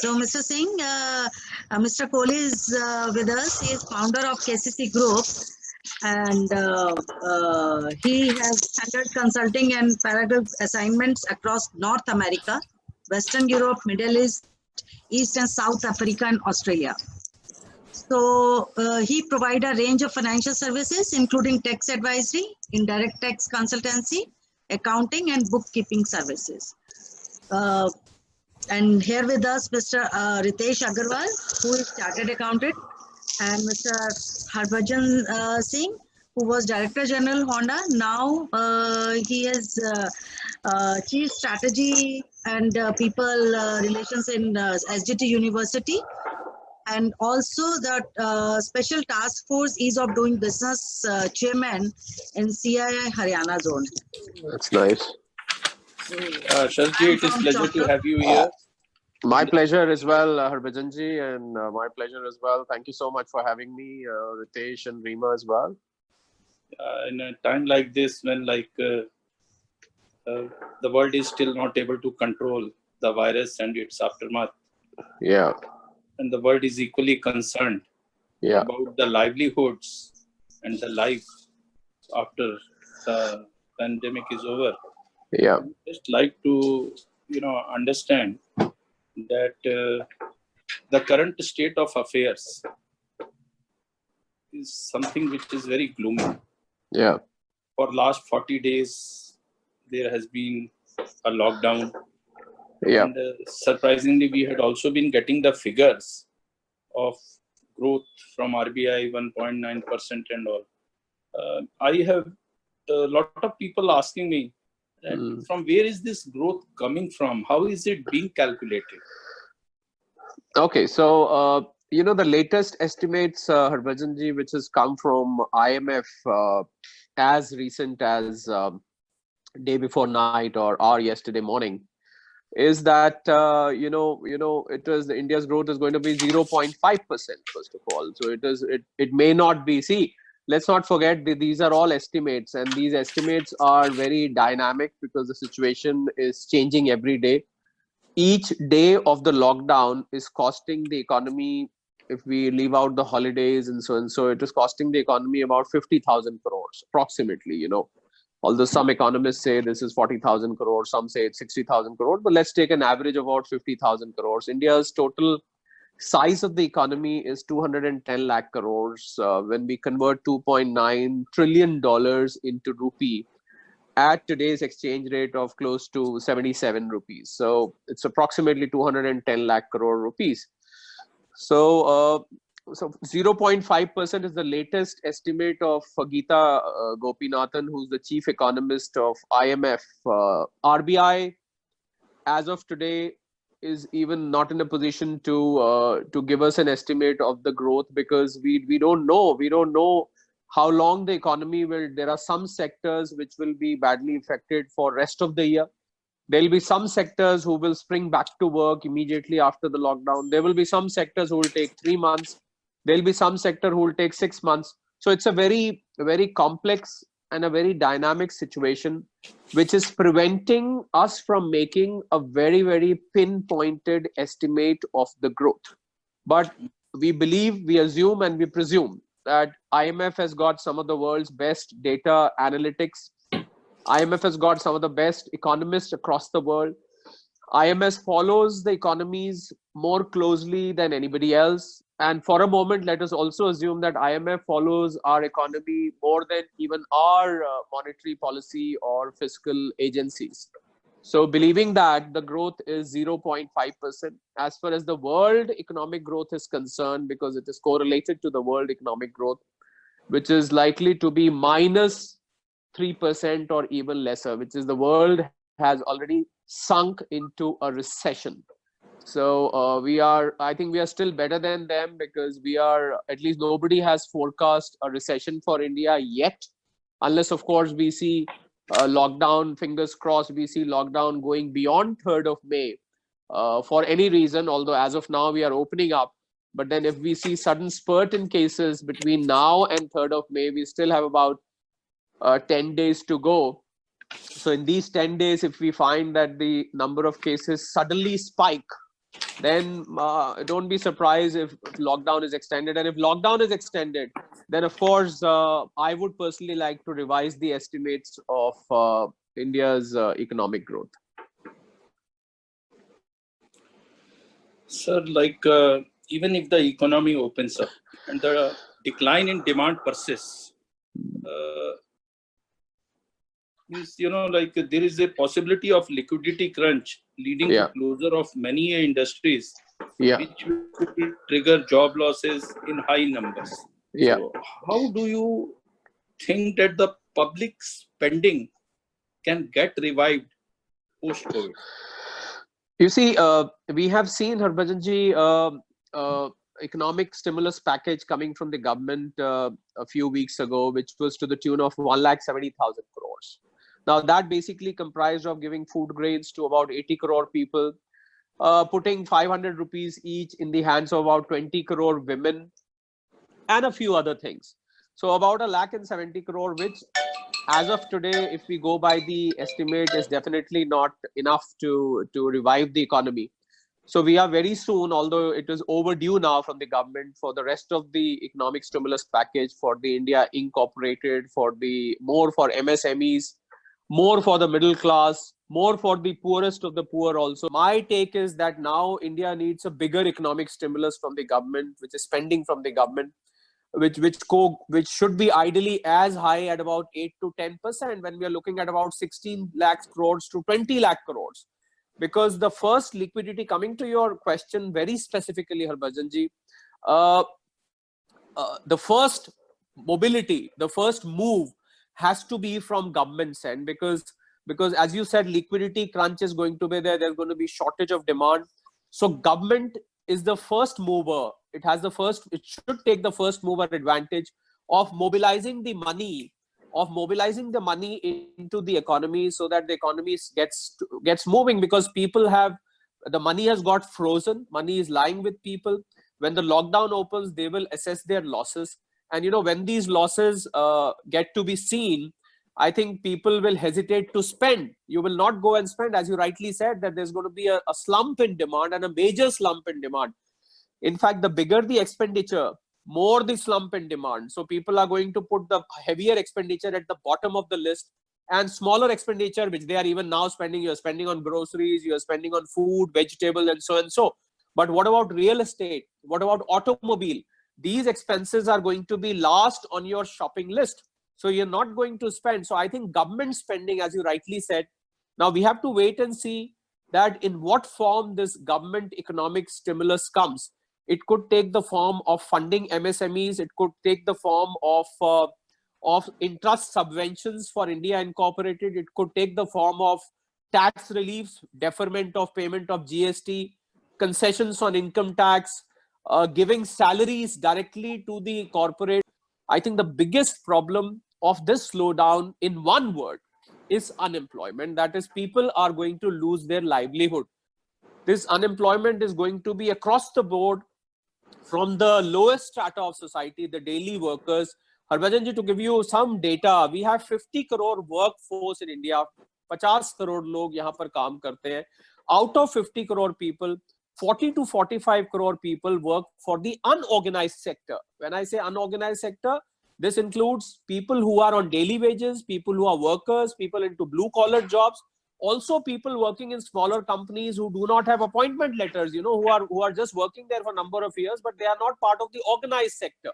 So, Mr. Singh, Mr. Kohli is with us. He is founder of KCC Group, and he has handled consulting and paralegal assignments across North America, Western Europe, Middle East, East and South Africa, and Australia. So he provides a range of financial services, including tax advisory, indirect tax consultancy, accounting, and bookkeeping services. And here with us, Mr. Ritesh Agarwal, who is Chartered Accountant, and Mr. Harbhajan Singh, who was Director General Honda. Now he is Chief Strategy and People Relations in SGT University, and also the Special Task Force Ease of Doing Business Chairman in CII Haryana Zone. That's nice. Shashji, it is pleasure to have you here. My pleasure as well, Harbhajanji, and my pleasure as well. Thank you so much for having me, Ritesh and Rima as well. In a time like this, when the world is still not able to control the virus and its aftermath, Yeah. and the world is equally concerned about the livelihoods and the life after the pandemic is over. Yeah. I'd just like to, understand that the current state of affairs is something which is very gloomy. Yeah. For last 40 days, there has been a lockdown. Yeah. And surprisingly, we had also been getting the figures of growth from RBI, 1.9% and all. I have a lot of people asking me that from where is this growth coming from? How is it being calculated? Okay, so the latest estimates, Harbhajanji, which has come from IMF as recent as day before night or yesterday morning, is that it was India's growth is going to be 0.5% first of all. So it may not be. See, let's not forget that these are all estimates, and these estimates are very dynamic because the situation is changing every day. Each day of the lockdown is costing the economy, if we leave out the holidays and so, it is costing the economy about 50,000 crores approximately, Although some economists say this is 40,000 crores, some say it's 60,000 crores, but let's take an average of about 50,000 crores. India's total size of the economy is 210 lakh crores. When we convert $2.9 trillion into rupee, at today's exchange rate of close to 77 rupees. So it's approximately 210 lakh crore rupees. So 0.5% is the latest estimate of Geeta Gopinathan, who's the chief economist of IMF. RBI, as of today, is even not in a position to give us an estimate of the growth because we don't know. We don't know how long the economy will. There are some sectors which will be badly affected for rest of the year. There will be some sectors who will spring back to work immediately after the lockdown. There will be some sectors who will take 3 months. There will be some sector who will take 6 months. So it's a very, very complex and a very dynamic situation, which is preventing us from making a very, very pinpointed estimate of the growth. But we believe, we assume, and we presume that IMF has got some of the world's best data analytics. IMF has got some of the best economists across the world. IMF follows the economies more closely than anybody else. And for a moment, let us also assume that IMF follows our economy more than even our monetary policy or fiscal agencies. So believing that the growth is 0.5%, as far as the world economic growth is concerned, because it is correlated to the world economic growth, which is likely to be minus 3% or even lesser, which is the world has already sunk into a recession. So I think we are still better than them because at least nobody has forecast a recession for India yet, unless of course we see lockdown, fingers crossed, we see lockdown going beyond 3rd of May for any reason, although as of now we are opening up. But then if we see sudden spurt in cases between now and 3rd of May, we still have about 10 days to go. So in these 10 days, if we find that the number of cases suddenly spike then don't be surprised if lockdown is extended. And if lockdown is extended, then of course, I would personally like to revise the estimates of India's economic growth. Sir, even if the economy opens up and the decline in demand persists, there is a possibility of liquidity crunch leading to closure of many industries, which will trigger job losses in high numbers. So how do you think that the public spending can get revived post-COVID? You see, we have seen, Harbhajan ji, economic stimulus package coming from the government a few weeks ago, which was to the tune of 1,70,000 crores. Now, that basically comprised of giving food grains to about 80 crore people, putting 500 rupees each in the hands of about 20 crore women, and a few other things. So about 1,70,000 crore, which as of today, if we go by the estimate, is definitely not enough to revive the economy. So we are very soon, although it is overdue now from the government, for the rest of the economic stimulus package for the India Incorporated, for the more for MSMEs, more for the middle class, more for the poorest of the poor also. My take is that now India needs a bigger economic stimulus from the government, which is spending from the government, which should be ideally as high at about 8 to 10% when we are looking at about 16 lakh crores to 20 lakh crores. Because the first liquidity, coming to your question very specifically, Harbhajan ji, the first mobility, the first move has to be from government's end, because as you said, liquidity crunch is going to be there. There's going to be shortage of demand. So government is the first mover. It should take the first mover advantage of mobilizing the money into the economy, so that the economy gets moving, because the money has got frozen. Money is lying with people. When the lockdown opens, they will assess their losses. And when these losses get to be seen, I think people will hesitate to spend. You will not go and spend, as you rightly said, that there's going to be a slump in demand, and a major slump in demand. In fact, the bigger the expenditure, more the slump in demand. So people are going to put the heavier expenditure at the bottom of the list, and smaller expenditure, which they are even now spending. You're spending on groceries, you're spending on food, vegetables, and so and so. But what about real estate? What about automobile? These expenses are going to be last on your shopping list. So you're not going to spend. So I think government spending, as you rightly said, now we have to wait and see that in what form this government economic stimulus comes. It could take the form of funding MSMEs. It could take the form of interest subventions for India Incorporated. It could take the form of tax reliefs, deferment of payment of GST, concessions on income tax, giving salaries directly to the corporate. I think the biggest problem of this slowdown, in one word, is unemployment. That is, people are going to lose their livelihood. This unemployment is going to be across the board, from the lowest strata of society, the daily workers. Harbhajan ji, to give you some data, we have 50 crore workforce in India. 50 crore log yahan par kaam karte hain. Out of 50 crore people, 40 to 45 crore people work for the unorganized sector. When I say unorganized sector, this includes people who are on daily wages, people who are workers, people into blue collar jobs, also people working in smaller companies who do not have appointment letters, who are just working there for a number of years, but they are not part of the organized sector.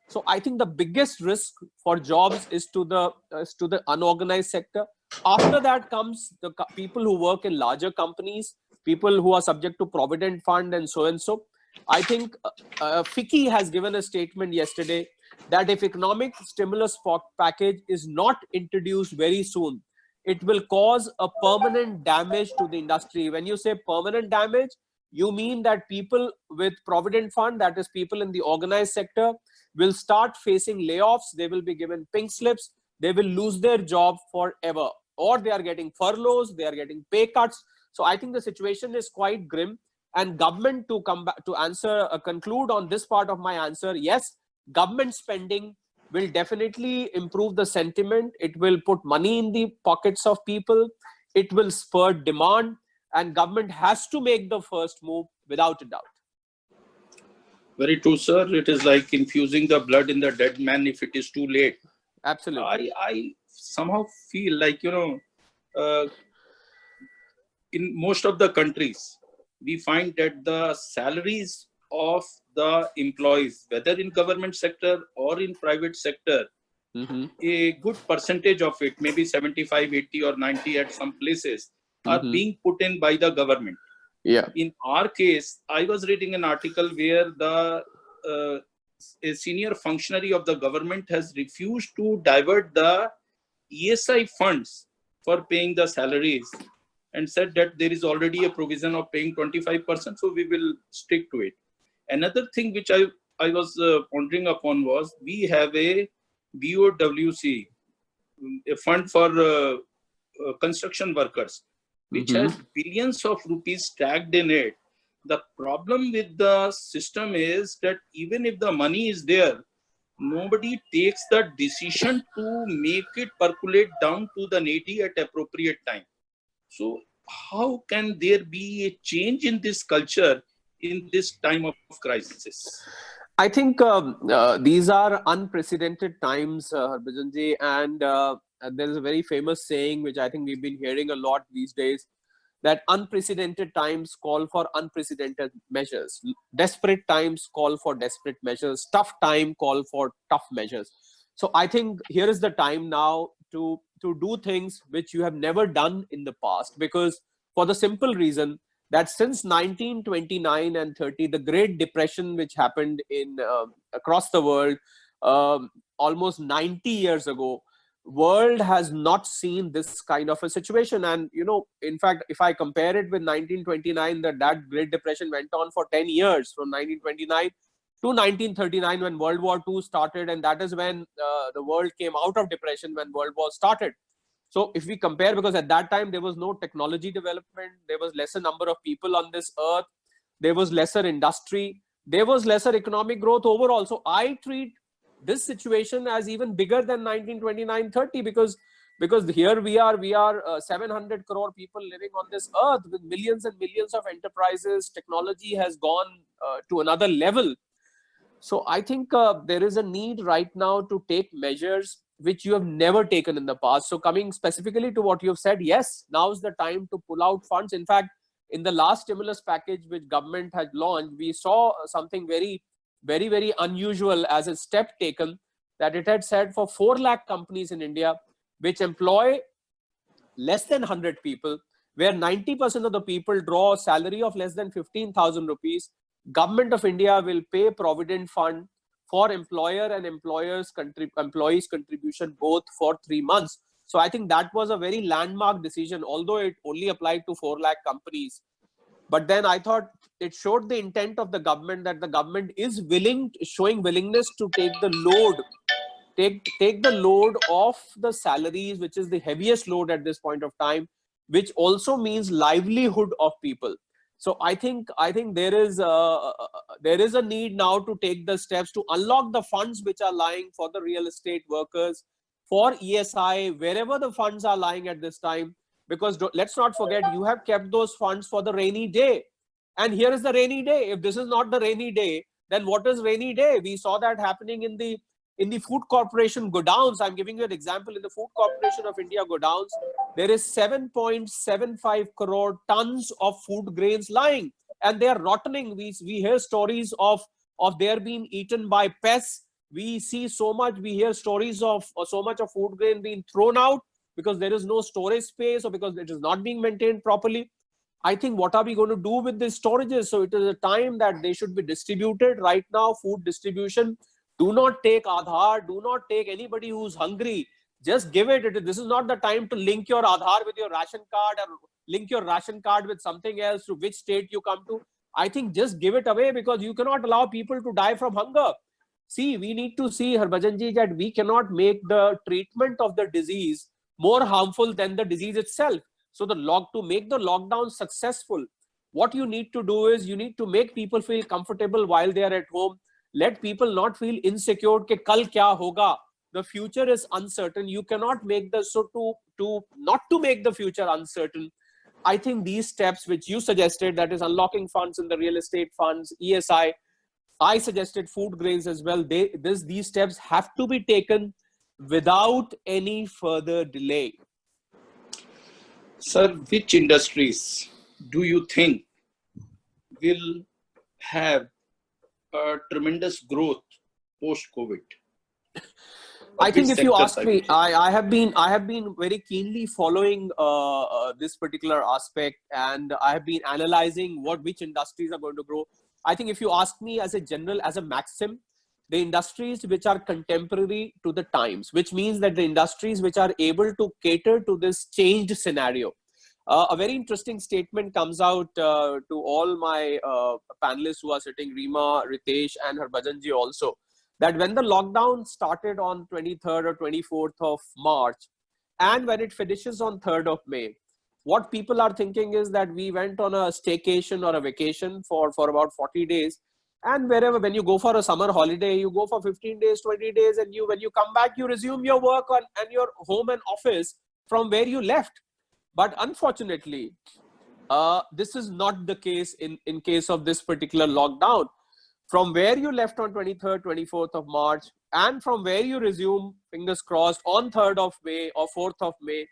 So I think the biggest risk for jobs is to the unorganized sector. After that comes the people who work in larger companies, people who are subject to Provident Fund and so and so. I think FICCI has given a statement yesterday that if economic stimulus package is not introduced very soon, it will cause a permanent damage to the industry. When you say permanent damage, you mean that people with Provident Fund, that is people in the organized sector, will start facing layoffs. They will be given pink slips. They will lose their job forever, or they are getting furloughs, they are getting pay cuts. So I think the situation is quite grim. And government, to come back to conclude on this part of my answer, yes, government spending will definitely improve the sentiment. It will put money in the pockets of people. It will spur demand. and government has to make the first move without a doubt. Very true, sir. It is like infusing the blood in the dead man if it is too late. Absolutely. I somehow feel like, in most of the countries, we find that the salaries of the employees, whether in government sector or in private sector, a good percentage of it, maybe 75, 80 or 90 at some places, are being put in by the government. Yeah. In our case, I was reading an article where a senior functionary of the government has refused to divert the ESI funds for paying the salaries and said that there is already a provision of paying 25%, so we will stick to it. Another thing which I was pondering upon was, we have a BOWC, a fund for construction workers, which has billions of rupees tagged in it. The problem with the system is that even if the money is there, nobody takes the decision to make it percolate down to the needy at appropriate time. So how can there be a change in this culture in this time of crisis? I think these are unprecedented times, Harbhajan ji, and there is a very famous saying which I think we've been hearing a lot these days, that unprecedented times call for unprecedented measures. Desperate times call for desperate measures. Tough time call for tough measures. So I think here is the time now to do things which you have never done in the past, because for the simple reason that since 1929 and 30, the Great Depression which happened in across the world almost 90 years ago, world has not seen this kind of a situation. And in fact, if I compare it with 1929, that Great Depression went on for 10 years, from 1929 to 1939, when World War II started, and that is when the world came out of depression, when World War started. So if we compare, because at that time there was no technology development, there was lesser number of people on this earth, there was lesser industry, there was lesser economic growth overall. So I treat this situation as even bigger than 1929-30, because here we are 700 crore people living on this earth with millions and millions of enterprises. Technology has gone to another level. So I think there is a need right now to take measures which you have never taken in the past. So coming specifically to what you have said, yes, now is the time to pull out funds. In fact, in the last stimulus package which government had launched, we saw something very, very unusual as a step taken, that it had said for 4 lakh companies in India which employ less than 100 people, where 90% of the people draw a salary of less than 15,000 rupees, Government of India will pay Provident Fund for employer and employees contribution both for 3 months. So I think that was a very landmark decision, although it only applied to 4 lakh companies. But then I thought it showed the intent of the government, that the government is showing willingness to take the load, take the load of the salaries, which is the heaviest load at this point of time, which also means livelihood of people. So I think there is a need now to take the steps to unlock the funds which are lying for the real estate workers, for ESI, wherever the funds are lying at this time. Because let's not forget, you have kept those funds for the rainy day. And here is the rainy day. If this is not the rainy day, then what is rainy day? We saw that happening in the Food Corporation godowns. I'm giving you an example. In the Food Corporation of India godowns, there is 7.75 crore tons of food grains lying, and they are rotting. We hear stories of their being eaten by pests. We see so much, we hear stories of so much of food grain being thrown out because there is no storage space or because it is not being maintained properly. I think, what are we going to do with these storages? So it is a time that they should be distributed. Right now, food distribution, do not take Aadhaar, do not take anybody who's hungry. Just give it. This is not the time to link your Aadhaar with your ration card or link your ration card with something else to which state you come to. I think just give it away, because you cannot allow people to die from hunger. See, we need to see, Harbhajan ji, that we cannot make the treatment of the disease more harmful than the disease itself. So to make the lockdown successful, what you need to do is you need to make people feel comfortable while they are at home. Let people not feel insecure ke kal kya hoga. The future is uncertain. You cannot make not to make the future uncertain. I think these steps which you suggested, that is unlocking funds in the real estate funds, ESI, I suggested food grains as well. These steps have to be taken without any further delay. Sir, which industries do you think will have a tremendous growth post-COVID? I think if you ask me, I have been very keenly following this particular aspect, and I have been analyzing which industries are going to grow. I think if you ask me as a maxim, the industries which are contemporary to the times, which means that the industries which are able to cater to this changed scenario. A very interesting statement comes out to all my panelists who are sitting, Rima, Ritesh, and Harbhajan ji also, that when the lockdown started on 23rd or 24th of March, and when it finishes on 3rd of May, what people are thinking is that we went on a staycation or a vacation for about 40 days. And when you go for a summer holiday, you go for 15 days, 20 days, and when you come back, you resume your work and your home and office from where you left. But unfortunately, this is not the case in case of this particular lockdown. From where you left on 23rd, 24th of March, and from where you resume, fingers crossed, on 3rd of May or 4th of May,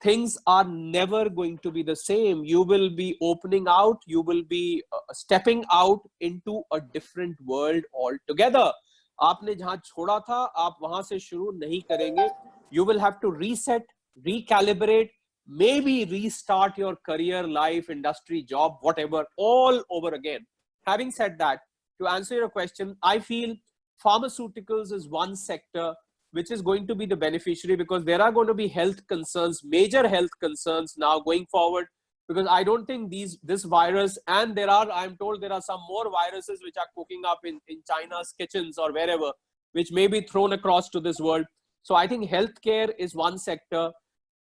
things are never going to be the same. You will be opening out, you will be stepping out into a different world altogether. आपने जहां छोड़ा था, आप वहां से शुरू नहीं करेंगे. You will have to reset, recalibrate, maybe restart your career, life, industry, job, whatever, all over again. Having said that, to answer your question, I feel pharmaceuticals is one sector which is going to be the beneficiary, because there are going to be health concerns, major health concerns now going forward, because I don't think this virus, and I'm told there are some more viruses which are cooking up in China's kitchens or wherever, which may be thrown across to this world. So I think healthcare is one sector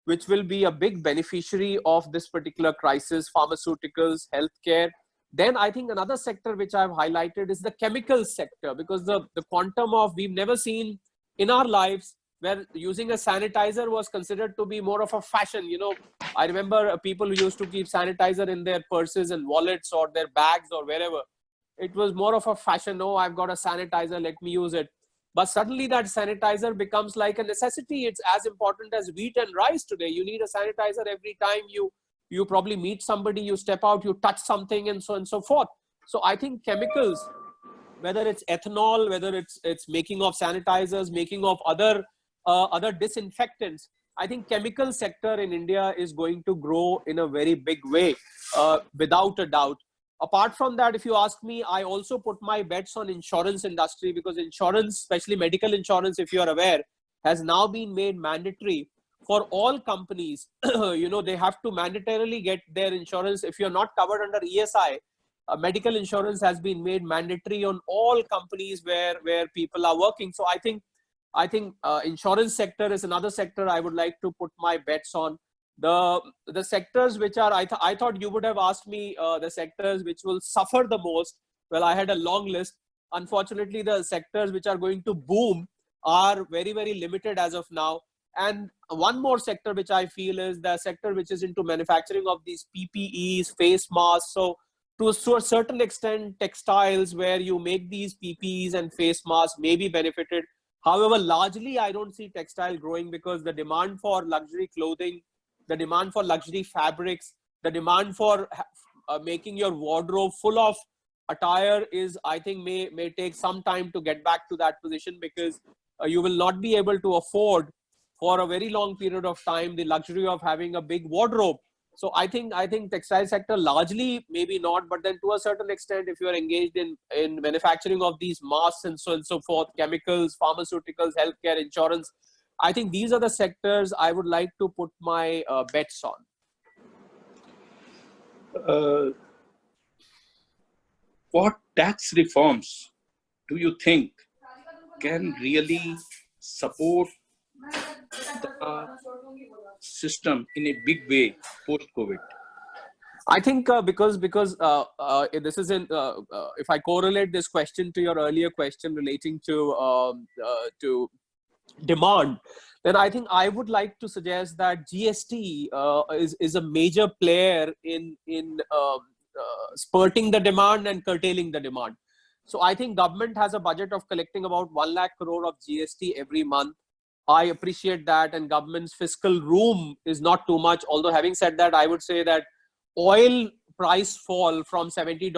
which will be a big beneficiary of this particular crisis, pharmaceuticals, healthcare. Then I think another sector which I've highlighted is the chemical sector, because the quantum of, we've never seen in our lives where using a sanitizer was considered to be more of a fashion. You know, I remember people who used to keep sanitizer in their purses and wallets or their bags or wherever. It was more of a fashion. Oh, I've got a sanitizer, let me use it. But suddenly that sanitizer becomes like a necessity. It's as important as wheat and rice today. You need a sanitizer every time you probably meet somebody, you step out, you touch something, and so on and so forth. So I think chemicals, whether it's ethanol, whether it's making of sanitizers, making of other disinfectants, I think chemical sector in India is going to grow in a very big way, without a doubt. Apart from that, if you ask me, I also put my bets on insurance industry, because insurance, especially medical insurance, if you are aware, has now been made mandatory for all companies. You know, they have to mandatorily get their insurance. If you're not covered under ESI, medical insurance has been made mandatory on all companies where people are working. So I think insurance sector is another sector I would like to put my bets on. The sectors which are, I thought you would have asked me the sectors which will suffer the most. Well, I had a long list. Unfortunately, the sectors which are going to boom are very, very limited as of now. And one more sector which I feel is the sector which is into manufacturing of these PPEs, face masks. So to a certain extent, textiles where you make these PPEs and face masks may be benefited. However, largely I don't see textile growing, because the demand for luxury clothing, the demand for luxury fabrics, the demand for making your wardrobe full of attire is, I think, may take some time to get back to that position, because you will not be able to afford for a very long period of time the luxury of having a big wardrobe. So I think textile sector largely maybe not, but then to a certain extent, if you are engaged in manufacturing of these masks and so forth, chemicals, pharmaceuticals, healthcare, insurance, I think these are the sectors I would like to put my bets on. What tax reforms do you think can really support the system in a big way post-COVID? I think because this is if I correlate this question to your earlier question relating to demand, then I think I would like to suggest that GST is a major player in spurting the demand and curtailing the demand. So I think government has a budget of collecting about 1 lakh crore of GST every month. I appreciate that, and government's fiscal room is not too much. Although having said that, I would say that oil price fall from $70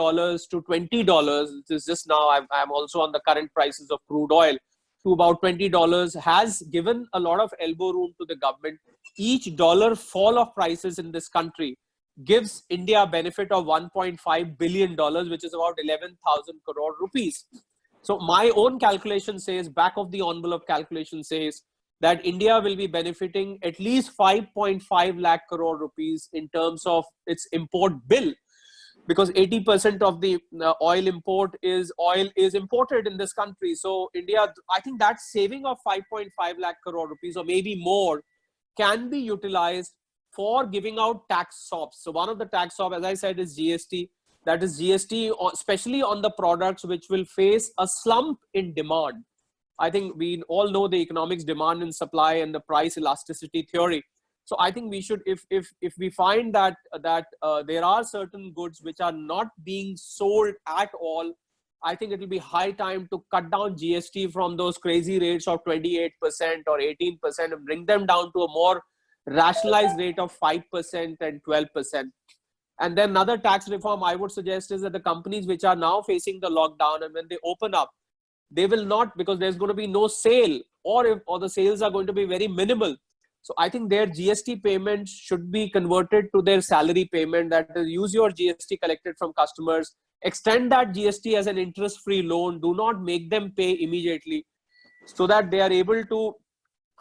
to $20, which is just now, I'm also on the current prices of crude oil, to about $20, has given a lot of elbow room to the government. Each dollar fall of prices in this country gives India a benefit of $1.5 billion, which is about 11,000 crore rupees. So my own calculation says, back of the envelope calculation says, that India will be benefiting at least 5.5 lakh crore rupees in terms of its import bill, because 80% of the oil is imported in this country. So India, I think that saving of 5.5 lakh crore rupees or maybe more can be utilized for giving out tax SOPs. So one of the tax SOP, as I said, is GST. That is GST, especially on the products which will face a slump in demand. I think we all know the economics, demand and supply, and the price elasticity theory. So I think we should, if we find that there are certain goods which are not being sold at all, I think it will be high time to cut down GST from those crazy rates of 28% or 18% and bring them down to a more rationalized rate of 5% and 12%. And then another tax reform I would suggest is that the companies which are now facing the lockdown, and when they open up, they will not, because there's going to be no sale, or the sales are going to be very minimal. So I think their GST payments should be converted to their salary payment. That is, use your GST collected from customers, extend that GST as an interest-free loan. Do not make them pay immediately, so that they are able to,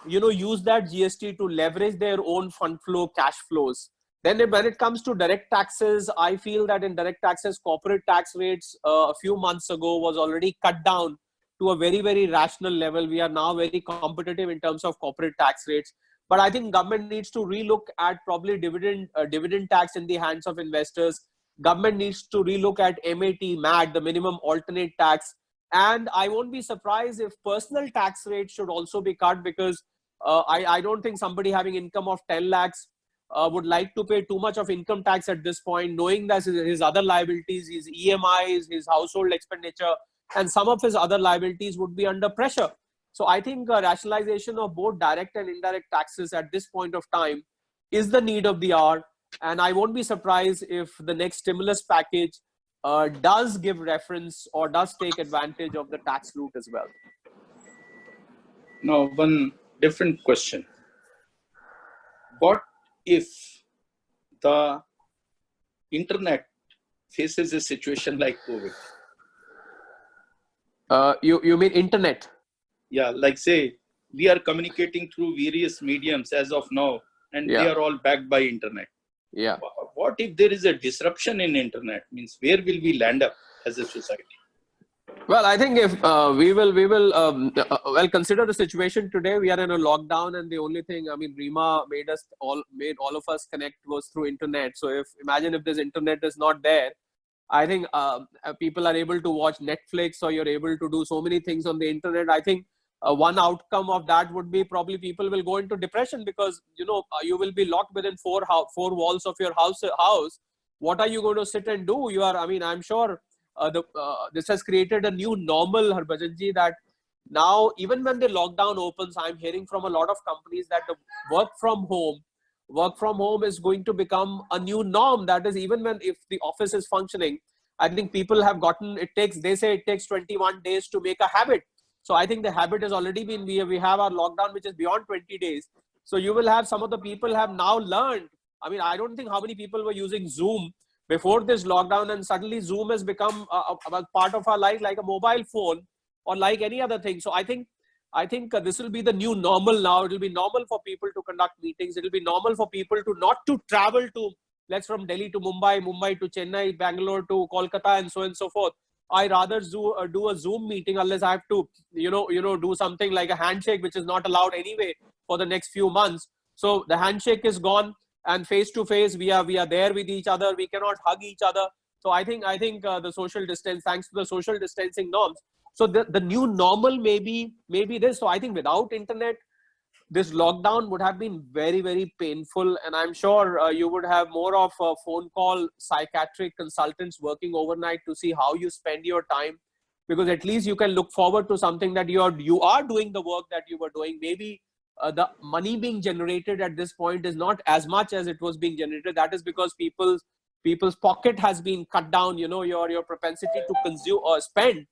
use that GST to leverage their own fund flow, cash flows. Then when it comes to direct taxes, I feel that in direct taxes, corporate tax rates a few months ago was already cut down to a very, very rational level. We are now very competitive in terms of corporate tax rates. But I think government needs to relook at probably dividend tax in the hands of investors. Government needs to relook at MAT, the minimum alternate tax. And I won't be surprised if personal tax rates should also be cut, because I don't think somebody having income of 10 lakhs would like to pay too much of income tax at this point, knowing that his other liabilities, his EMIs, his household expenditure, and some of his other liabilities would be under pressure. So I think rationalization of both direct and indirect taxes at this point of time is the need of the hour. And I won't be surprised if the next stimulus package does give reference or does take advantage of the tax route as well. Now, one different question. What if the internet faces a situation like COVID? You mean internet? Yeah, like say we are communicating through various mediums as of now, and they are all backed by internet. Yeah. What if there is a disruption in internet? Means where will we land up as a society? Well, I think if we will consider the situation today. We are in a lockdown, and the only thing, Rima made all of us connect was through internet. So imagine if this internet is not there, I think people are able to watch Netflix, or you're able to do so many things on the internet. I think one outcome of that would be probably people will go into depression, because you will be locked within four walls of your house. What are you going to sit and do? I'm sure this has created a new normal, Harbhajan ji, that now even when the lockdown opens, I'm hearing from a lot of companies that the work from home is going to become a new norm. That is, even if the office is functioning, I think people have gotten, they say it takes 21 days to make a habit. So I think the habit has already been, we have our lockdown, which is beyond 20 days. So you will have, some of the people have now learned. I don't think how many people were using Zoom before this lockdown, and suddenly Zoom has become a part of our life, like a mobile phone or like any other thing. So I think this will be the new normal now. It will be normal for people to conduct meetings. It will be normal for people to not to travel to, let's from Delhi to Mumbai, Mumbai to Chennai, Bangalore to Kolkata, and so on and so forth. I rather do a Zoom meeting, unless I have to, do something like a handshake, which is not allowed anyway for the next few months. So the handshake is gone, and face to face, we are there with each other. We cannot hug each other. So I think the social distance, thanks to the social distancing norms. So the new normal may be this. So I think without internet, this lockdown would have been very, very painful. And I'm sure you would have more of a phone call psychiatric consultants working overnight to see how you spend your time, because at least you can look forward to something that you are doing the work that you were doing. Maybe the money being generated at this point is not as much as it was being generated. That is because people's pocket has been cut down. You know, your propensity to consume or spend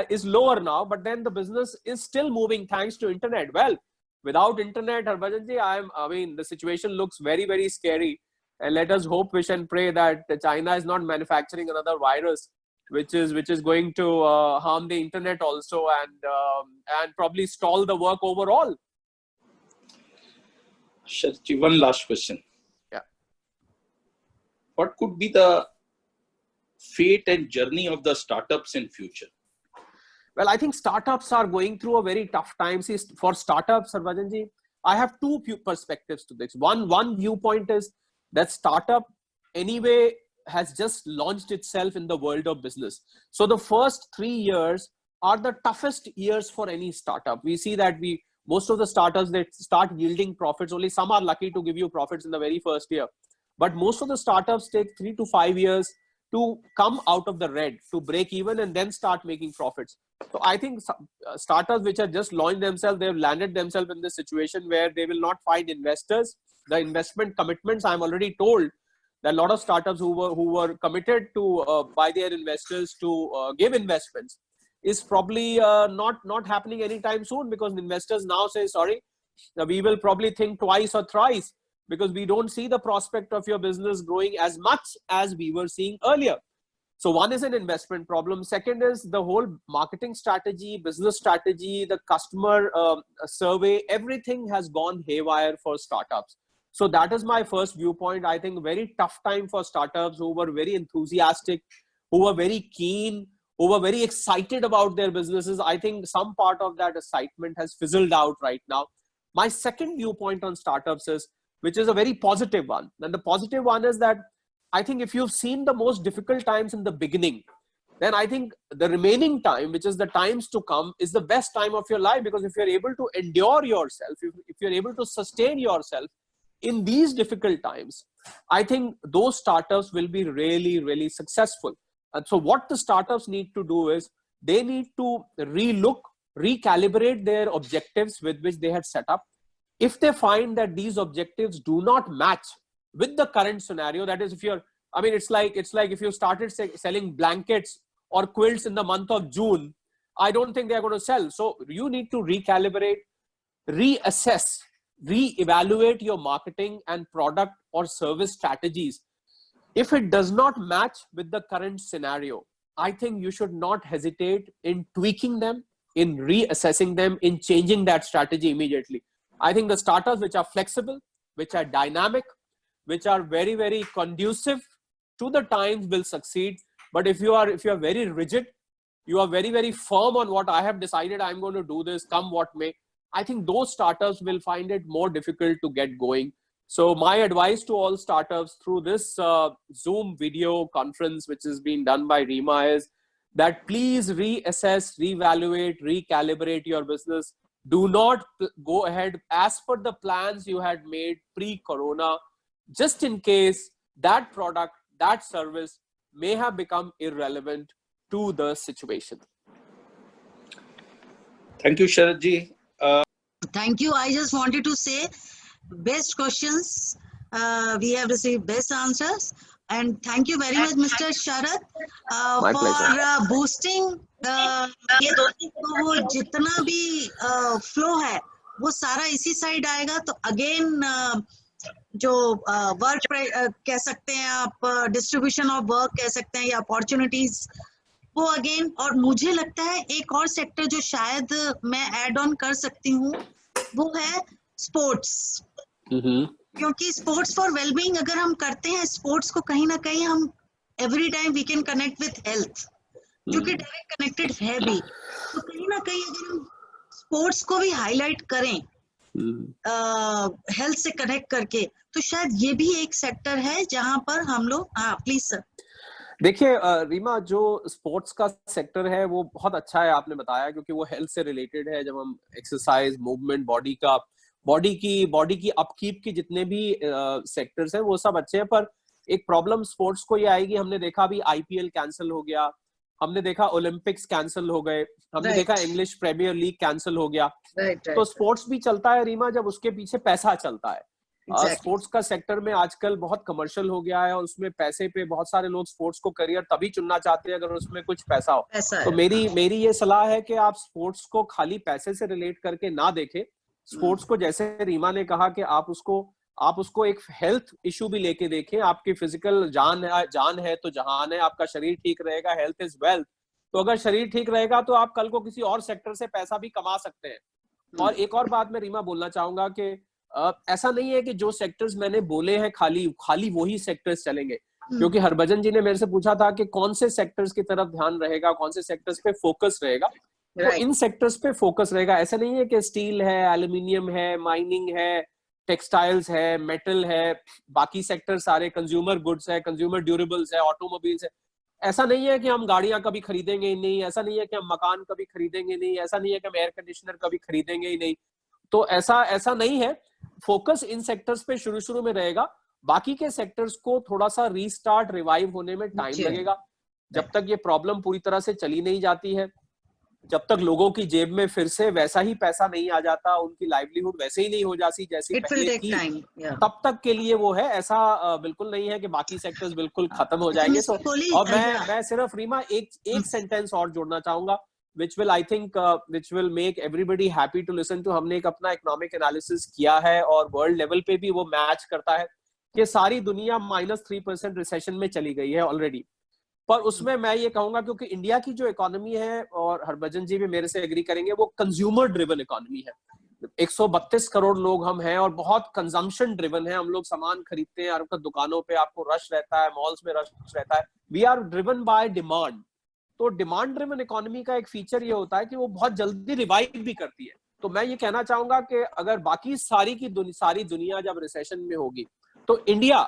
is lower now, but then the business is still moving thanks to internet. Well, without internet, Harbhajan ji, I mean, the situation looks very, very scary. And let us hope, wish and pray that China is not manufacturing another virus, which is going to harm the internet also, and probably stall the work overall. Sharatji, one last question. Yeah. What could be the fate and journey of the startups in future? Well, I think startups are going through a very tough time. See, for startups, Harbhajan ji, I have two perspectives to this. One viewpoint is that startup anyway has just launched itself in the world of business. So the first 3 years are the toughest years for any startup. We see that most of the startups that start yielding profits, only some are lucky to give you profits in the very first year. But most of the startups take 3 to 5 years to come out of the red, to break even and then start making profits. So I think startups which have just launched themselves, they've landed themselves in this situation where they will not find investors. The investment commitments, I'm already told that a lot of startups who were committed to by their investors to give investments is probably not happening anytime soon, because investors now say, sorry, we will probably think twice or thrice, because we don't see the prospect of your business growing as much as we were seeing earlier. So one is an investment problem. Second is the whole marketing strategy, business strategy, the customer survey, everything has gone haywire for startups. So that is my first viewpoint. I think very tough time for startups who were very enthusiastic, who were very keen, who were very excited about their businesses. I think some part of that excitement has fizzled out right now. My second viewpoint on startups is, which is a very positive one. And the positive one is that I think if you've seen the most difficult times in the beginning, then I think the remaining time, which is the times to come, is the best time of your life. Because if you're able to endure yourself, if you're able to sustain yourself in these difficult times, I think those startups will be really, really successful. And so what the startups need to do is they need to recalibrate their objectives with which they had set up. If they find that these objectives do not match with the current scenario, that is, it's like if you started selling blankets or quilts in the month of June, I don't think they're going to sell. So you need to recalibrate, reassess, reevaluate your marketing and product or service strategies. If it does not match with the current scenario, I think you should not hesitate in tweaking them, in reassessing them, in changing that strategy immediately. I think the startups which are flexible, which are dynamic, which are very, very conducive to the times will succeed. But if you are very rigid, you are very, very firm on what I have decided, I'm going to do this, come what may, I think those startups will find it more difficult to get going. So my advice to all startups through this Zoom video conference, which is being done by RIMA, is that please reassess, reevaluate, recalibrate your business. Do not go ahead as per the plans you had made pre-corona, just in case that product, that service may have become irrelevant to the situation. Thank you, Sharatji. Thank you. I just wanted to say, best questions. We have received best answers. And thank you very much, Mr. Sharath, for boosting. ये वो जितना भी flow है वो सारा इसी side आएगा. तो अगेन जो वर्क कह सकते हैं आप, डिस्ट्रीब्यूशन ऑफ वर्क कह सकते हैं, या अपॉर्चुनिटीज, वो अगेन. और मुझे लगता है एक और सेक्टर जो शायद मैं ऐड ऑन कर सकती हूँ वो है स्पोर्ट्स. क्योंकि स्पोर्ट्स फॉर वेलबीइंग अगर हम करते हैं, स्पोर्ट्स को कहीं ना कहीं हम every time we can connect with health, जो कि डायरेक्ट कनेक्टेड है भी. तो कहीं ना कहीं अगर हम स्पोर्ट्स को भी हाईलाइट करें हेल्थ से कनेक्ट करके, तो शायद ये भी एक सेक्टर है जहां पर हम लोग. हाँ प्लीज सर. देखिए रीमा, जो स्पोर्ट्स का सेक्टर है वो बहुत अच्छा है, आपने बताया, क्योंकि वो हेल्थ से रिलेटेड है. जब हम एक्सरसाइज, मूवमेंट, बॉडी का बॉडी की अपकीप की जितने भी सेक्टर्स हैं वो सब अच्छे हैं, पर एक प्रॉब्लम स्पोर्ट्स को ये आएगी। हमने देखा अभी आईपीएल कैंसिल हो गया, हमने देखा ओलंपिक्स कैंसिल हो गए, हमने Right. देखा इंग्लिश प्रीमियर लीग कैंसिल हो गया। Right, तो स्पोर्ट्स भी चलता है रीमा जब उसके पीछे पैसा चलता है। Exactly. स्पोर्ट्स का सेक्टर में आजकल बहुत कमर्शियल हो गया है और उसमें पैसे पे बहुत सारे लोग स्पोर्ट्स को करियर तभी चुनना चाहते हैं अगर उसमें कुछ पैसा हो। ऐसा तो है। मेरी ये सलाह है कि आप स्पोर्ट्स को खाली पैसे से रिलेट करके ना देखें। स्पोर्ट्स को जैसे रीमा ने कहा कि आप उसको एक हेल्थ इशू भी लेके देखें। आपकी फिजिकल जान है तो जहान है, आपका शरीर ठीक रहेगा, हेल्थ इज वेल्थ। तो अगर शरीर ठीक रहेगा तो आप कल को किसी और सेक्टर से पैसा भी कमा सकते हैं। और एक और बात मैं रीमा बोलना चाहूंगा कि ऐसा नहीं है कि जो सेक्टर्स मैंने बोले हैं खाली वही सेक्टर्स चलेंगे, क्योंकि हरभजन जी ने मेरे से पूछा था कि कौन से सेक्टर्स की तरफ ध्यान रहेगा, कौन से सेक्टर्स पे फोकस रहेगा। तो इन सेक्टर्स पे फोकस रहेगा। ऐसा नहीं है कि स्टील है, एल्यूमिनियम है, माइनिंग है, टेक्सटाइल्स है, मेटल है, बाकी सेक्टर सारे, कंज्यूमर गुड्स है, कंज्यूमर ड्यूरेबल्स है, ऑटोमोबाइल्स है। ऐसा नहीं है कि हम गाड़ियां कभी खरीदेंगे ही नहीं, ऐसा नहीं है कि हम मकान कभी खरीदेंगे नहीं, ऐसा नहीं है कि हम एयर कंडीशनर कभी खरीदेंगे ही नहीं। तो ऐसा नहीं है। फोकस इन सेक्टर्स पे शुरू में रहेगा, बाकी के सेक्टर्स को थोड़ा सा रीस्टार्ट रिवाइव होने में टाइम लगेगा। जब तक ये प्रॉब्लम पूरी तरह से चली नहीं जाती है, जब तक लोगों की जेब में फिर से वैसा ही पैसा नहीं आ जाता, उनकी लाइवलीहुड वैसे ही नहीं हो जाती जैसी पहले थी, तब तक के लिए वो है। ऐसा बिल्कुल नहीं है कि बाकी सेक्टर्स बिल्कुल खत्म हो जाएंगे। तो और मैं सिर्फ रीमा एक सेंटेंस और जोड़ना चाहूंगा which will make everybody happy to listen to। हमने एक अपना इकोनॉमिक एनालिसिस किया है और वर्ल्ड लेवल पे भी वो मैच करता है कि सारी दुनिया -3% रिसेशन में चली गई है ऑलरेडी। पर उसमें मैं ये कहूंगा, क्योंकि इंडिया की जो इकोनॉमी है, और हरभजन जी भी मेरे से एग्री करेंगे, वो कंज्यूमर ड्रिवन इकोनॉमी है। 132 करोड़ लोग हम हैं और बहुत कंजम्पशन ड्रिवन है। हम लोग सामान खरीदते हैं, आपका दुकानों पे आपको रश रहता है, मॉल्स में रश रहता है। We are driven by demand. तो डिमांड ड्रिवन इकोनॉमी का एक फीचर ये होता है कि वो बहुत जल्दी रिवाइव भी करती है। तो मैं ये कहना चाहूंगा कि अगर बाकी सारी दुनिया जब रिसेशन में होगी, तो इंडिया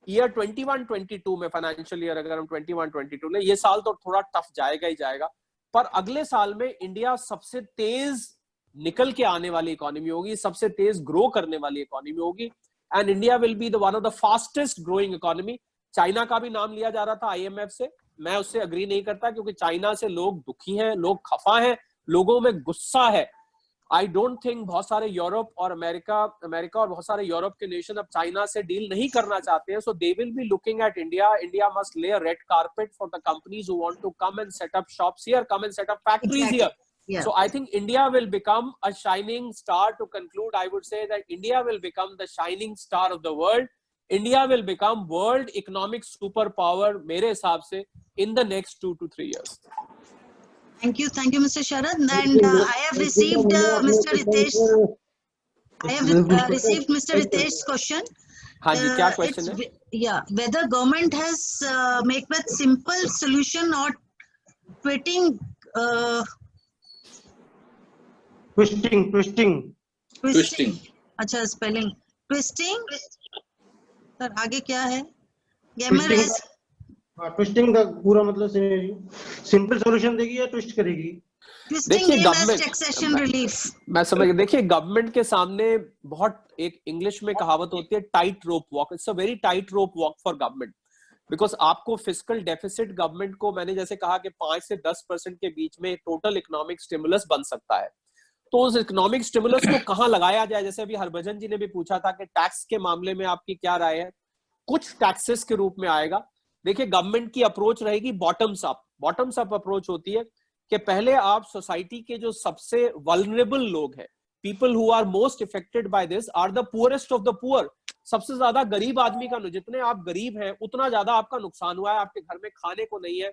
ईयर 21-22 में, फाइनेंशियल ईयर अगर हम 21-22 ले, ये साल तो थोड़ा टफ जाएगा ही जाएगा, पर अगले साल में इंडिया सबसे तेज निकल के आने वाली इकोनॉमी होगी, सबसे तेज ग्रो करने वाली इकोनॉमी होगी। And India will be one of the fastest growing economy. China का भी नाम लिया जा रहा था आईएमएफ से, मैं उससे अग्री नहीं करता, क्योंकि चाइना से लोग दुखी हैं, लोग खफा हैं, लोगों में गुस्सा है। आई डोंट थिंक बहुत सारे यूरोप और अमेरिका और बहुत सारे यूरोप के नेशन अब चाइना से डील नहीं करना चाहते हैं। So they will be looking at India. India must lay a red carpet for the companies who want to come and set up shops here, come and set up factories here. So I think India will become a shining star. To conclude, I would say that India will become the shining star of the world. India will become world economic superpower, मेरे हिसाब से, in the next 2 to 3 years. Thank you, Mr. Sharad. And I have received Mr. Ritesh. I have received Mr. Ritesh's question. हाँ जी, क्या question है? Yeah, whether government has make with simple solution or twisting. Twisting. अच्छा, spelling. Twisting. Sir आगे क्या है? Twisting का पूरा मतलब सिंपल सॉल्यूशन देगी या ट्विस्ट करेगी? देखिए गवर्नमेंट, मैं समझ गया। देखिए गवर्नमेंट के सामने बहुत, एक इंग्लिश में कहावत होती है, tight rope walk. It's a very tight rope walk for government, because आपको फिस्कल डेफिसिट गवर्नमेंट को, मैंने जैसे कहा कि 5 से 10% के बीच में टोटल इकोनॉमिक स्टिमुलस बन सकता है। तो उस इकोनॉमिक स्टिमुलस को कहाँ लगाया जाए, जैसे अभी हरभजन जी ने भी पूछा था कि टैक्स के मामले में आपकी क्या राय है। कुछ टैक्सेस के रूप में आएगा। देखिए गवर्नमेंट की अप्रोच रहेगी bottoms up. Bottoms up approach होती है कि पहले आप सोसाइटी के जो सबसे वल्नरेबल लोग हैं, people who are most affected by this are the poorest of the poor. सबसे ज्यादा गरीब आदमी का, जितने आप गरीब हैं उतना ज्यादा आपका नुकसान हुआ है। आपके घर में खाने को नहीं है,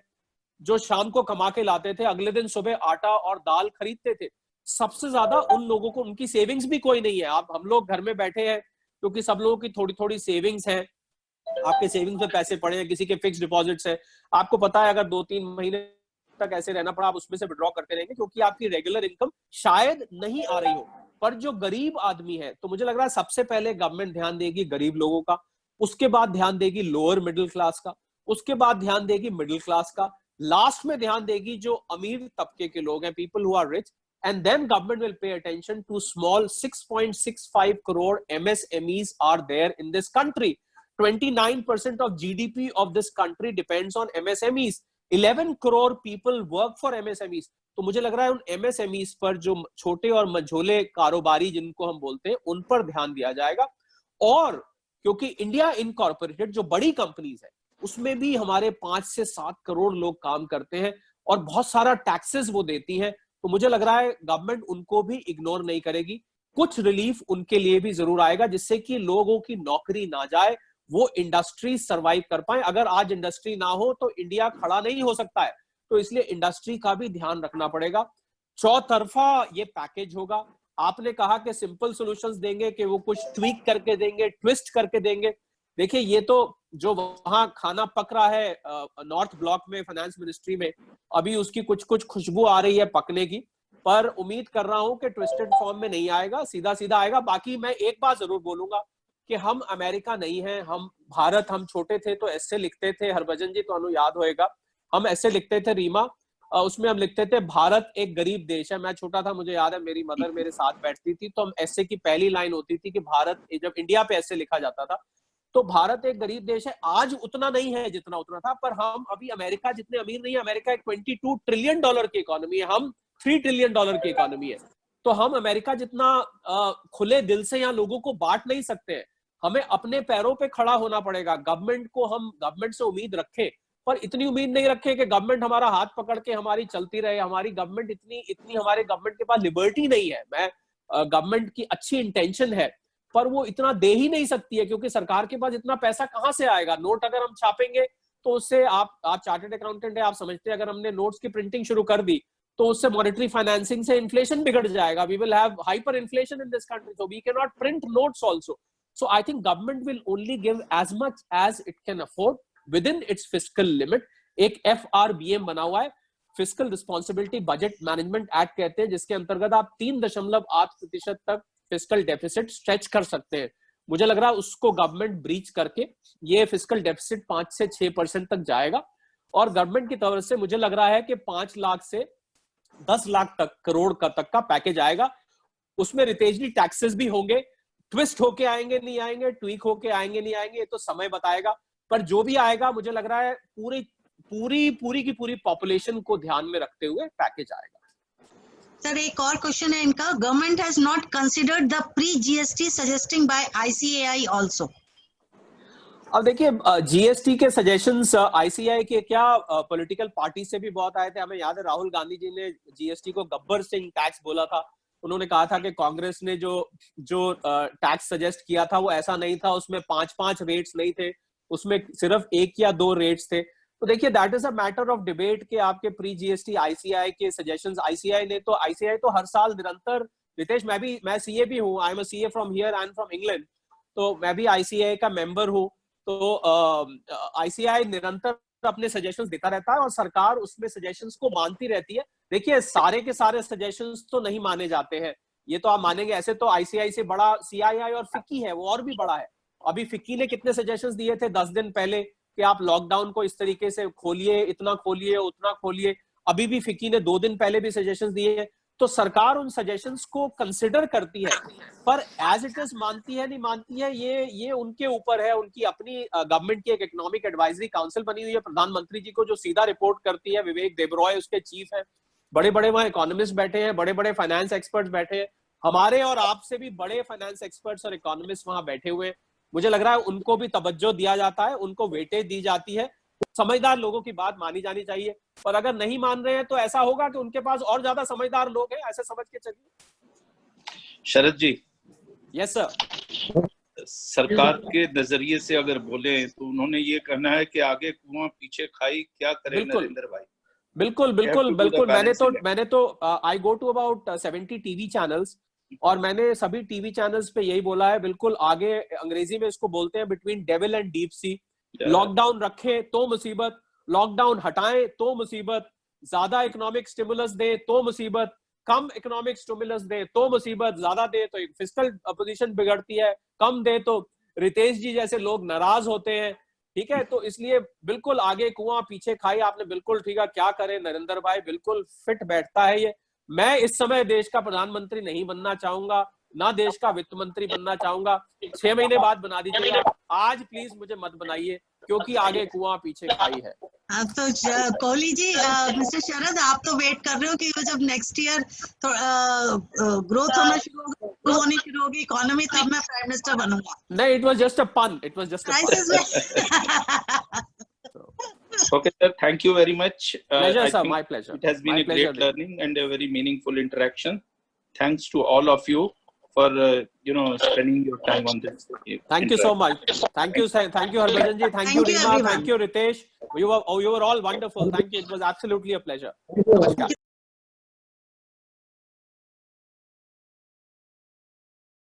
जो शाम को कमा के लाते थे, अगले दिन सुबह आटा और दाल खरीदते थे, सबसे ज्यादा उन लोगों को, उनकी सेविंग्स भी कोई नहीं है। आप, हम लोग घर में बैठे हैं क्योंकि सब लोगों की थोड़ी थोड़ी सेविंग्स है। आपके सेविंग्स में पैसे पड़े हैं, किसी के फिक्स डिपॉजिट्स है। आपको पता है अगर 2-3 महीने तक ऐसे रहना पड़ा, आप उसमें से विड्रॉ करते रहेंगे क्योंकि आपकी रेगुलर इनकम शायद नहीं आ रही हो। पर जो गरीब आदमी है, तो मुझे लग रहा है सबसे पहले गवर्नमेंट ध्यान देगी गरीब लोगों का, उसके बाद ध्यान देगी लोअर मिडिल क्लास का, उसके बाद ध्यान देगी मिडिल क्लास का, लास्ट में ध्यान देगी जो अमीर तबके के लोग हैं, people who are rich. and then government will pay attention to small 6.65 crore MSMEs are there in this country. 29% of GDP of this country depends on MSMEs. 11 crore people work for MSMEs. तो मुझे लग रहा है उन MSMEs पर, जो छोटे और मझोले कारोबारी जिनको हम बोलते हैं, उन पर ध्यान दिया जाएगा। और क्योंकि इंडिया इनकॉर्पोरेटेड जो बड़ी कंपनीज है उसमें भी हमारे 5 से 7 करोड़ लोग काम करते हैं और बहुत सारा टैक्सेस वो देती हैं, तो मुझे लग रहा है गवर्नमेंट उनको भी इग्नोर नहीं करेगी। कुछ रिलीफ उनके लिए भी जरूर आएगा जिससे कि लोगों की नौकरी ना जाए, वो इंडस्ट्री सरवाइव कर पाए। अगर आज इंडस्ट्री ना हो तो इंडिया खड़ा नहीं हो सकता है, तो इसलिए इंडस्ट्री का भी ध्यान रखना पड़ेगा। चौतरफा ये पैकेज होगा। आपने कहा कि सिंपल सॉल्यूशंस देंगे, कि वो कुछ ट्वीक करके देंगे, ट्विस्ट करके देंगे। देखिए, ये तो जो वहां खाना पक रहा है नॉर्थ ब्लॉक में फाइनेंस मिनिस्ट्री में, अभी उसकी कुछ कुछ खुशबू आ रही है पकने की, पर उम्मीद कर रहा हूं कि ट्विस्टेड फॉर्म में नहीं आएगा, सीधा सीधा आएगा। बाकी मैं एक बात जरूर बोलूंगा कि हम अमेरिका नहीं है, हम भारत। हम छोटे थे तो ऐसे लिखते थे, हरभजन जी तो याद होएगा, हम ऐसे लिखते थे रीमा, उसमें हम लिखते थे भारत एक गरीब देश है। मैं छोटा था, मुझे याद है मेरी मदर मेरे साथ बैठती थी, तो हम ऐसे की पहली लाइन होती थी कि भारत, जब इंडिया पे ऐसे लिखा जाता था तो भारत एक गरीब देश है। आज उतना नहीं है जितना उतना था, पर हम अभी अमेरिका जितने अमीर नहीं है। अमेरिका एक $22 ट्रिलियन की इकोनॉमी है, हम $3 ट्रिलियन की इकोनॉमी है। तो हम अमेरिका जितना खुले दिल से यहाँ लोगों को बांट नहीं सकते हैं। हमें अपने पैरों पे खड़ा होना पड़ेगा। गवर्नमेंट को हम गवर्नमेंट से उम्मीद रखें, पर इतनी उम्मीद नहीं रखें कि गवर्नमेंट हमारा हाथ पकड़ के हमारी चलती रहे। हमारी गवर्नमेंट इतनी हमारे गवर्नमेंट के पास लिबर्टी नहीं है। मैं गवर्नमेंट की अच्छी इंटेंशन है, पर वो इतना दे ही नहीं सकती है, क्योंकि सरकार के पास इतना पैसा कहां से आएगा। नोट अगर हम छापेंगे तो उससे, आप चार्टर्ड अकाउंटेंट है, आप समझते हैं अगर हमने नोट्स की प्रिंटिंग शुरू कर दी तो उससे मॉनेटरी फाइनेंसिंग से इन्फ्लेशन बिगड़ जाएगा। We will have hyper inflation in this country, so we can not print notes also. So I think government will only give as much as it can afford within its fiscal limit. एक FRBM बना हुआ है, fiscal responsibility budget management act कहते हैं, जिसके अंतर्गत आप 3.8% तक फिस्कल डेफिसिट स्ट्रेच कर सकते हैं। मुझे लग रहा है उसको गवर्नमेंट ब्रीच करके ये फिस्कल डेफिसिट 5 से 6% तक जाएगा। और गवर्नमेंट की तरफ से मुझे लग रहा है कि 5 लाख से 10 लाख तक करोड़ तक का पैकेज आएगा। उसमें रितेश जी टैक्सेस भी होंगे, ट्विस्ट होके आएंगे नहीं आएंगे, ट्वीक होके आएंगे नहीं आएंगे, ये तो समय बताएगा। पर जो भी आएगा मुझे लग रहा है पूरी की पूरी पॉपुलेशन को ध्यान में रखते हुए पैकेज आएगा। सर, एक और क्वेश्चन है इनका, government has not considered the pre GST suggesting by ICAI also. अब देखिए, जीएसटी के सजेशंस ICAI के क्या पॉलिटिकल पार्टी से भी बहुत आए थे। हमें याद है राहुल गांधी जी ने जीएसटी को गब्बर सिंह टैक्स बोला था। उन्होंने कहा था कि कांग्रेस ने जो टैक्स सजेस्ट किया था वो ऐसा नहीं था, उसमें 5 रेट्स नहीं थे, उसमें सिर्फ 1 या 2 रेट्स थे। तो देखिए, that is a matter of debate कि आपके प्री जीएसटी ICAI के सजेशंस, ICAI तो हर साल निरंतर, रितेश मैं सीए भी हूँ, I am a CA from here and from England, तो मैं भी ICAI का मेंबर हूँ। तो ICAI निरंतर अपने सजेशंस देता रहता है और सरकार उसमें सजेशंस को मानती रहती है। देखिए, सारे के सारे सजेशंस तो नहीं माने जाते हैं, ये तो आप मानेंगे। ऐसे तो ICAI से बड़ा CII और फिक्की है, वो और भी बड़ा है। अभी फिक्की ने कितने सजेशंस दिए थे 10 दिन पहले कि आप लॉकडाउन को इस तरीके से खोलिए, इतना खोलिए, उतना खोलिए। अभी भी फिक्की ने 2 दिन पहले भी सजेशंस दिए। तो सरकार उन सजेशंस को कंसिडर करती है, पर एज इट इज मानती है नहीं मानती है, ये उनके ऊपर है। उनकी अपनी गवर्नमेंट की एक इकोनॉमिक एडवाइजरी काउंसिल बनी हुई है, प्रधानमंत्री जी को जो सीधा रिपोर्ट करती है। विवेक देबरॉय उसके चीफ है। बड़े बड़े वहां इकोनॉमिस्ट बैठे हैं, बड़े बड़े फाइनेंस एक्सपर्ट्स बैठे हैं, हमारे और आपसे भी बड़े फाइनेंस एक्सपर्ट्स और इकोनॉमिस्ट वहां बैठे हुए हैं। मुझे लग रहा है उनको भी तवज्जो दिया जाता है, उनको वेटेज दी जाती है। समझदार लोगों की बात मानी जानी चाहिए, और अगर नहीं मान रहे हैं तो ऐसा होगा कि उनके पास और ज्यादा समझदार लोग हैं, ऐसे समझ के चलिए। शरद जी। Yes sir. सरकार के नजरिए से अगर बोले तो उन्होंने ये कहना है कि आगे कुआं पीछे खाई, क्या करें नरेंद्र भाई। बिल्कुल। मैंने तो I go to about 70 TV channels, और मैंने सभी टीवी चैनल्स पे यही बोला है। बिल्कुल आगे अंग्रेजी में इसको बोलते हैं between devil and deep sea. Lockdown रखें तो मुसीबत, लॉकडाउन हटाएं तो मुसीबत, ज्यादा इकोनॉमिक स्टिमुलस दे तो मुसीबत, कम इकोनॉमिक स्टिमुलस दे तो मुसीबत, ज्यादा दे तो फिस्कल पोजीशन बिगड़ती है, कम दे तो रितेश जी जैसे लोग नाराज होते हैं। ठीक है, तो इसलिए बिल्कुल आगे कुआं पीछे खाई, आपने बिल्कुल ठीक है। क्या करें नरेंद्र भाई, बिल्कुल फिट बैठता है ये। मैं इस समय देश का प्रधानमंत्री नहीं बनना चाहूंगा, ना देश का वित्त मंत्री बनना चाहूंगा। 6 महीने बाद बना दीजिएगा, आज प्लीज मुझे मत बनाइए, क्योंकि आगे कुआं पीछे खाई है। अब तो कोहली जी, मिस्टर शरद, आप तो वेट कर रहे हो कि जब नेक्स्ट ईयर ग्रोथ होना शुरू होगा, ग्रो होनी शुरू होगी इकोनॉमी, तब मैं प्राइम मिनिस्टर बनूंगा। नहीं, इट वाज जस्ट अ पन, इट वाज जस्ट अ पन। Okay, sir. Thank you very much. Pleasure, I sir. think My pleasure. it has been My a great pleasure. learning and a very meaningful interaction. Thanks to all of you for spending your time on this. Thank you so much. Thank you, sir. Thank you, Harbhajan ji. Thank you, Thank you, Reema. everyone. Thank you, Ritesh. You were all wonderful. Thank you. It was absolutely a pleasure. Namaskar.